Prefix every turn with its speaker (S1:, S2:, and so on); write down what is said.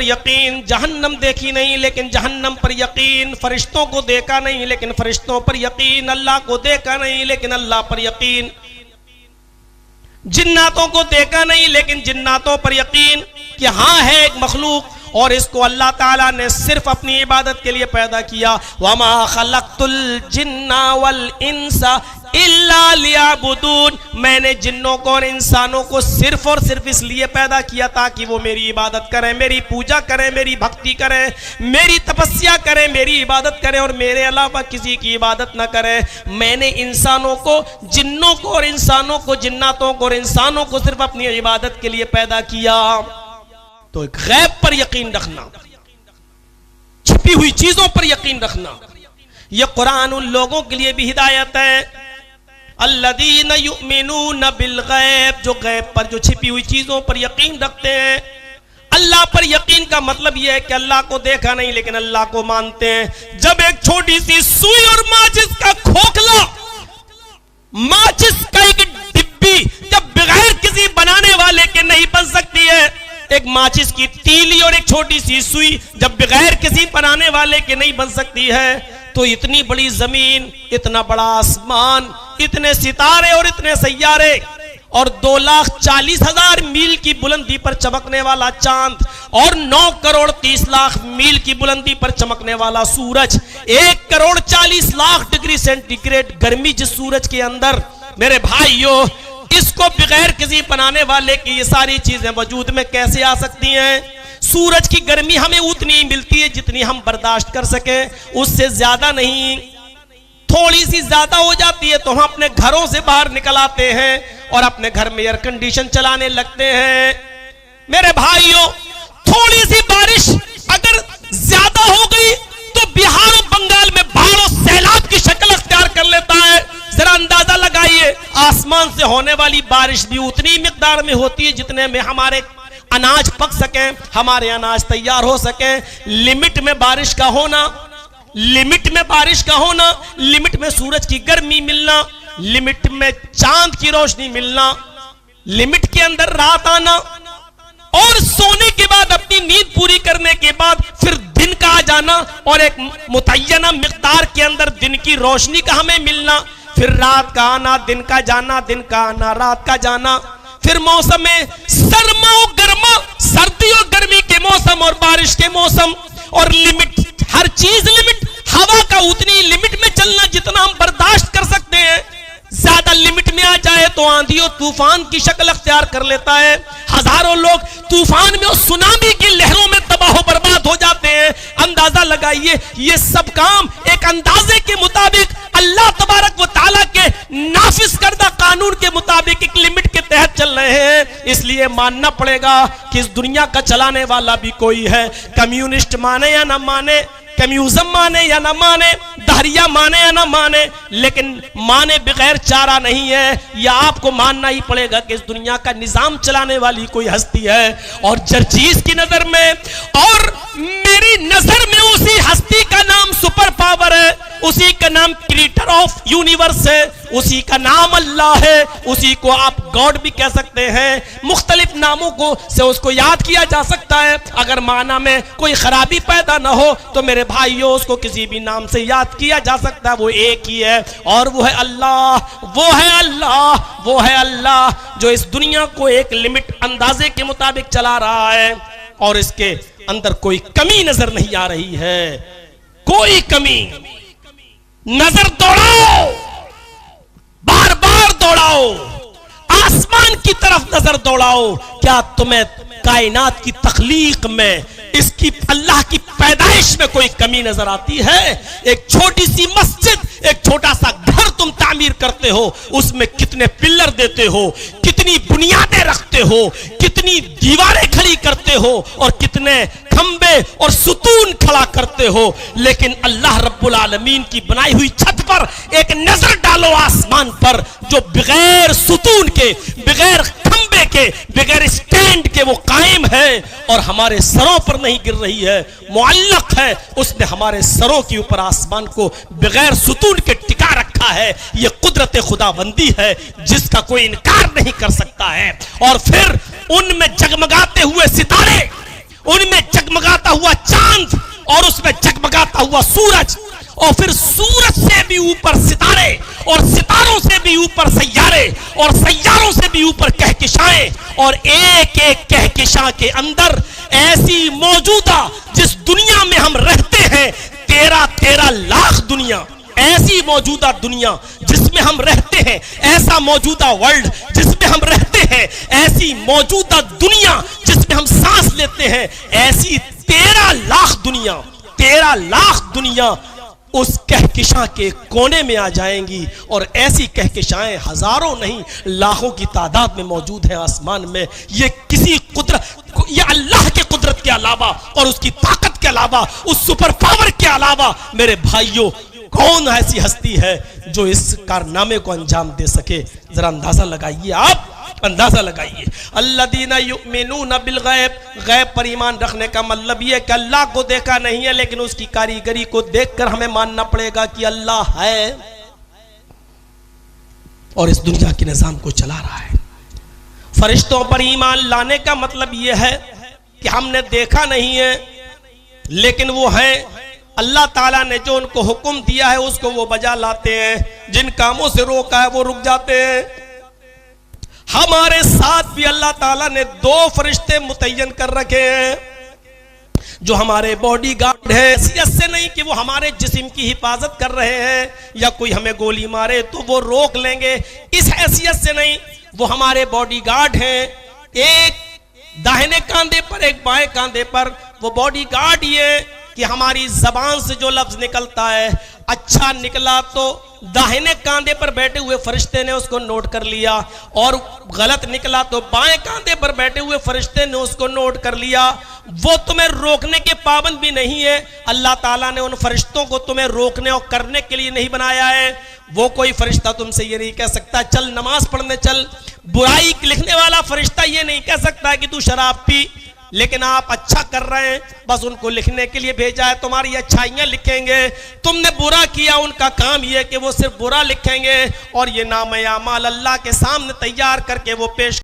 S1: پر یقین، جہنم دیکھی نہیں لیکن جہنم پر یقین، فرشتوں کو دیکھا نہیں لیکن فرشتوں پر یقین، اللہ کو دیکھا نہیں لیکن اللہ پر یقین، جناتوں کو دیکھا نہیں لیکن جناتوں پر یقین کہ ہاں ہے ایک مخلوق اور اس کو اللہ تعالیٰ نے صرف اپنی عبادت کے لیے پیدا کیا. وَمَا خَلَقْتُ الْجِنَّ وَالْإِنسَ إِلَّا لِيَعْبُدُونَ، میں نے جنوں کو اور انسانوں کو صرف اور صرف اس لیے پیدا کیا تاکہ وہ میری عبادت کریں، میری پوجا کریں، میری بھکتی کریں، میری تپسیا کریں، میری عبادت کریں اور میرے علاوہ کسی کی عبادت نہ کریں. میں نے انسانوں کو، جنوں کو اور انسانوں کو، جناتوں کو اور انسانوں کو صرف اپنی عبادت کے لیے پیدا کیا. تو ایک غیب پر یقین رکھنا، چھپی ہوئی چیزوں پر یقین رکھنا، یہ قرآن ان لوگوں کے لیے بھی ہدایت ہے الذین یؤمنون بالغیب، جو غیب پر، جو چھپی ہوئی چیزوں پر یقین رکھتے ہیں. اللہ پر یقین کا مطلب یہ ہے کہ اللہ کو دیکھا نہیں لیکن اللہ کو مانتے ہیں. جب ایک چھوٹی سی سوئی اور ماچس کا کھوکھلا، ماچس کا ایک ڈبی جب بغیر کسی بنانے والے کے نہیں بن سکتی ہے، ایک ماچس کی تیلی اور ایک چھوٹی سی سوئی جب بغیر کسی بنانے والے کے نہیں بن سکتی ہے، تو اتنی بڑی زمین، اتنا بڑا آسمان، اتنے ستارے اور اتنے سیارے اور 2,40,000 میل کی بلندی پر چمکنے والا چاند اور 9,30,00,000 میل کی بلندی پر چمکنے والا سورج، 1,40,00,000 ڈگری سینٹی گریڈ گرمی جس سورج کے اندر، میرے بھائیوں اس کو بغیر کسی بنانے والے کی یہ ساری چیزیں وجود میں کیسے آ سکتی ہیں؟ سورج کی گرمی ہمیں اتنی ملتی ہے جتنی ہم برداشت کر سکیں، اس سے زیادہ نہیں. تھوڑی سی زیادہ ہو جاتی ہے تو ہم اپنے گھروں سے باہر نکل آتے ہیں اور اپنے گھر میں ایئر کنڈیشن چلانے لگتے ہیں. میرے بھائیوں تھوڑی سی بارش اگر زیادہ ہو گئی تو بہار و بنگال میں باڑھ و سیلاب کی شکل اختیار کر لیتا ہے. ذرا اندازہ لگائیے، آسمان سے ہونے والی بارش بھی اتنی مقدار میں ہوتی ہے جتنے میں ہمارے اناج پک سکیں، ہمارے اناج تیار ہو سکیں. لمٹ میں بارش کا ہونا، لمٹ میں بارش کا ہونا، لمٹ میں سورج کی گرمی ملنا، لمٹ میں چاند کی روشنی ملنا، لمٹ کے اندر رات آنا اور سونے کے بعد اپنی نیند پوری کرنے کے بعد پھر دن کا آ جانا اور ایک متعینہ مقدار کے اندر دن کی روشنی کا ہمیں ملنا، پھر رات کا آنا، دن کا جانا، دن کا آنا، رات کا جانا، پھر موسم سرما و گرما، سردی و گرمی کے موسم اور بارش کے موسم اور لمٹ، ہر چیز لمٹ. ہوا کا اتنی لمٹ میں چلنا جتنا ہم برداشت کر سکتے ہیں، زیادہ لمٹ میں آ جائے تو آندھی و طوفان کی شکل اختیار کر لیتا ہے. ہزاروں لوگ طوفان میں اور سونامی کی لہروں میں تباہ و برباد ہو جاتے ہیں. اندازہ لگائیے یہ سب کام ایک اندازے کے مطابق اللہ تبارک و تعالیٰ کے نافذ کردہ قانون کے مطابق ایک لمٹ کے تحت چل رہے ہیں. اس لیے ماننا پڑے گا کہ اس دنیا کا چلانے والا بھی کوئی ہے. کمیونسٹ مانے یا نہ مانے، کمیوزم مانے یا نہ مانے، دہریہ مانے یا نہ مانے، لیکن مانے بغیر چارہ نہیں ہے. یہ آپ کو ماننا ہی پڑے گا کہ اس دنیا کا نظام چلانے والی کوئی ہستی ہے. اور جرجیز کی نظر میں اور میری نظر میں اسی ہستی کا نام سپر پاور ہے، اسی کا نام کریٹر آف یونیورس ہے، اسی کا نام اللہ ہے، اسی کو آپ گاڈ بھی کہہ سکتے ہیں. مختلف ناموں کو سے اس کو یاد کیا جا سکتا ہے. اگر معنی میں کوئی خرابی پیدا نہ ہو تو میرے بھائیوں اس کو کسی بھی نام سے یاد کیا جا سکتا ہے. وہ ایک ہی ہے اور وہ ہے اللہ، وہ ہے اللہ، وہ ہے اللہ جو اس دنیا کو ایک لمٹ اندازے کے مطابق چلا رہا ہے اور اس کے اندر کوئی کمی نظر نہیں آ رہی ہے. کوئی کمی. نظر دوڑاؤ، بار بار دوڑاؤ، آسمان کی طرف نظر دوڑاؤ. کیا تمہیں کائنات کی تخلیق میں، اس کی اللہ کی پیدائش میں کوئی کمی نظر آتی ہے؟ ایک چھوٹی سی مسجد، ایک چھوٹا سا گھر تم تعمیر کرتے ہو، اس میں کتنے پلر دیتے ہو، کتنی بنیادیں رکھتے ہو، کتنی دیواریں کھڑی کرتے ہو اور کتنے کھمبے اور ستون کھڑا کرتے ہو. لیکن اللہ رب العالمین کی بنائی ہوئی چھت پر ایک نظر ڈالو آسمان پر جو بغیر ستون کے، بغیر کھمبے کے، بغیر اسٹینڈ کے وہ قائم ہے اور ہمارے سروں پر نہیں گر رہی ہے، معلق ہے. اس نے ہمارے سروں کے اوپر آسمان کو بغیر ستون کے ٹکا رکھا ہے. یہ قدرت خداوندی ہے جس کا کوئی انکار نہیں کر سکتا ہے. اور پھر ان میں جگمگاتے ہوئے ستارے، ان میں جگمگاتے جگمگاتا ہوا چاند اور اس میں جگمگاتا ہوا سورج، اور پھر سورج سے بھی اوپر ستارے، اور ستاروں سے بھی اوپر سیارے، اور سیاروں سے بھی اوپر کہکشائیں، اور ایک ایک کہکشاں کے اندر ایسی موجودہ جس دنیا میں ہم رہتے ہیں 13 لاکھ دنیا، ایسی موجودہ دنیا جس میں ہم رہتے ہیں، ایسا موجودہ ورلڈ جس میں ہم رہتے ہیں، ایسی موجودہ دنیا جس میں ہم سانس لیتے ہیں، ایسی 13 لاکھ دنیا، 13 لاکھ دنیا اس کہکشاں کے کونے میں آ جائیں گی، اور ایسی کہکشائیں ہزاروں نہیں لاکھوں کی تعداد میں موجود ہیں آسمان میں۔ یہ کسی قدرت، یہ اللہ کے قدرت کے علاوہ اور اس کی طاقت کے علاوہ، اس سپر پاور کے علاوہ میرے بھائیوں کون ایسی ہستی ہے جو اس کارنامے کو انجام دے سکے؟ ذرا اندازہ لگائیے، آپ اندازہ لگائیے۔ الذین یؤمنون بالغیب، غیب پر ایمان رکھنے کا مطلب یہ ہے کہ اللہ کو دیکھا نہیں ہے، لیکن اس کی کاریگری کو دیکھ کر ہمیں ماننا پڑے گا کہ اللہ ہے اور اس دنیا کے نظام کو چلا رہا ہے۔ فرشتوں پر ایمان لانے کا مطلب یہ ہے کہ ہم نے دیکھا نہیں ہے لیکن وہ ہیں، اللہ تعالیٰ نے جو ان کو حکم دیا ہے اس کو وہ بجا لاتے ہیں، جن کاموں سے روکا ہے وہ رک جاتے ہیں۔ ہمارے ساتھ بھی اللہ تعالیٰ نے 2 فرشتے متعین کر رکھے ہیں جو ہمارے باڈی گارڈ ہیں، حیثیت سے نہیں کہ وہ ہمارے جسم کی حفاظت کر رہے ہیں یا کوئی ہمیں گولی مارے تو وہ روک لیں گے، اس حیثیت سے نہیں، وہ ہمارے باڈی گارڈ ہیں، ایک داہنے کاندھے پر ایک بائیں کاندھے پر۔ وہ باڈی گارڈ یہ کہ ہماری زبان سے جو لفظ نکلتا ہے اچھا نکلا تو داہنے کاندھے پر بیٹھے ہوئے فرشتے نے اس کو نوٹ کر لیا، اور غلط نکلا تو بائیں کاندھے پر بیٹھے ہوئے فرشتے نے اس کو نوٹ کر لیا۔ وہ تمہیں روکنے کے پابند بھی نہیں ہے، اللہ تعالیٰ نے ان فرشتوں کو تمہیں روکنے اور کرنے کے لیے نہیں بنایا ہے۔ وہ کوئی فرشتہ تم سے یہ نہیں کہہ سکتا چل نماز پڑھنے چل، برائی لکھنے والا فرشتہ یہ نہیں کہہ سکتا کہ تو شراب پی، لیکن آپ اچھا کر رہے ہیں بس ان کو لکھنے کے لیے بھیجا ہے، تمہاری اچھائیاں لکھیں گے، تم نے برا کیا ان کا کام یہ کہ وہ صرف برا لکھیں گے، اور یہ نام اعمال اللہ کے سامنے تیار کر کے وہ پیش